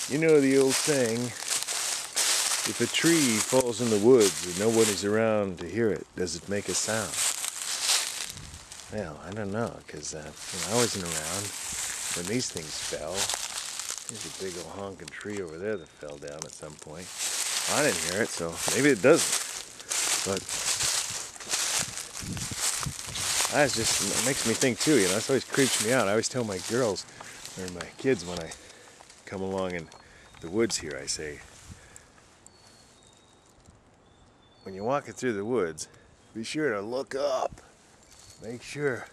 You know the old saying, if a tree falls in the woods and nobody's around to hear it, does it make a sound? Well, I don't know, because I wasn't around when these things fell. There's a big old honking tree over there that fell down at some point. I didn't hear it, so maybe it doesn't. But it makes me think too, it always creeps me out. I always tell my girls, or my kids when I come along in the woods here, I say, when you're walking through the woods, be sure to look up. Make sure,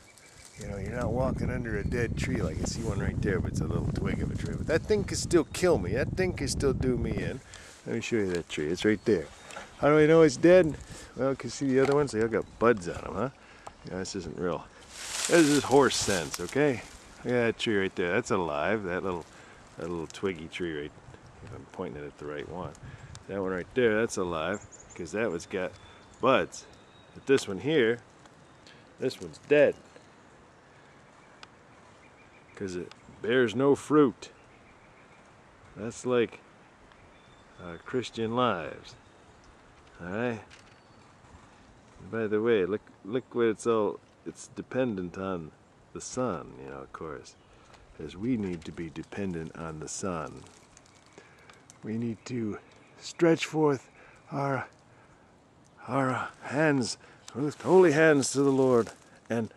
you're not walking under a dead tree. Like you see one right there, but it's a little twig of a tree. But that thing could still kill me. That thing could still do me in. Let me show you that tree. It's right there. How do I know it's dead? Well, you can see the other ones. They all got buds on them, huh? This isn't real. This is horse sense, okay? Look at that tree right there. That's alive. That little twiggy tree right. If I'm pointing it at the right one. That one right there, that's alive, because that one's got buds. But this one here, this one's dead, because it bears no fruit. That's like our Christian lives. Alright? By the way, look what it's dependent on the sun, of course. Because we need to be dependent on the sun. We need to stretch forth our hands, holy hands to the Lord, and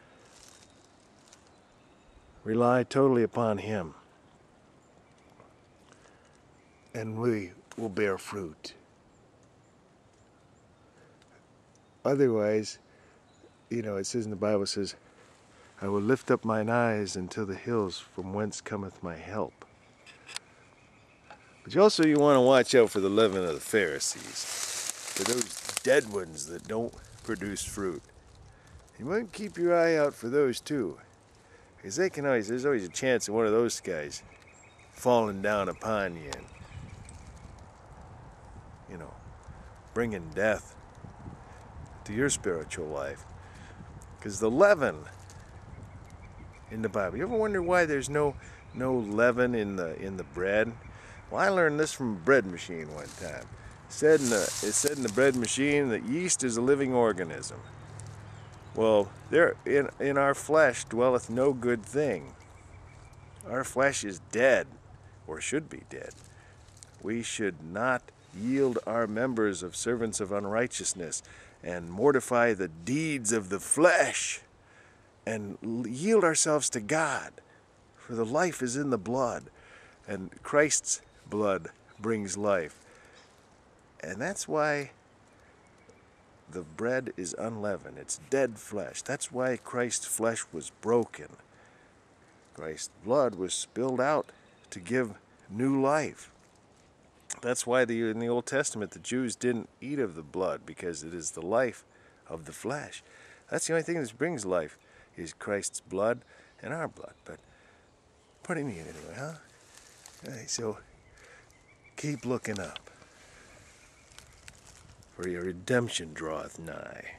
rely totally upon Him. And we will bear fruit. Otherwise, it says in the Bible, it says, I will lift up mine eyes unto the hills from whence cometh my help. But you want to watch out for the leaven of the Pharisees, for those dead ones that don't produce fruit. You might keep your eye out for those too, because there's always a chance of one of those guys falling down upon you and, bringing death to your spiritual life. Because the leaven in the Bible, you ever wonder why there's no leaven in the bread? Well, I learned this from a bread machine one time. It said in the bread machine that yeast is a living organism. Well, in our flesh dwelleth no good thing. Our flesh is dead, or should be dead. We should not yield our members of servants of unrighteousness and mortify the deeds of the flesh, and yield ourselves to God, for the life is in the blood, and Christ's blood brings life. And that's why the bread is unleavened. It's dead flesh. That's why Christ's flesh was broken. Christ's blood was spilled out to give new life. That's why in the Old Testament the Jews didn't eat of the blood, because it is the life of the flesh. That's the only thing that brings life, is Christ's blood and our blood. But pretty neat anyway, huh? All right, so keep looking up, for your redemption draweth nigh.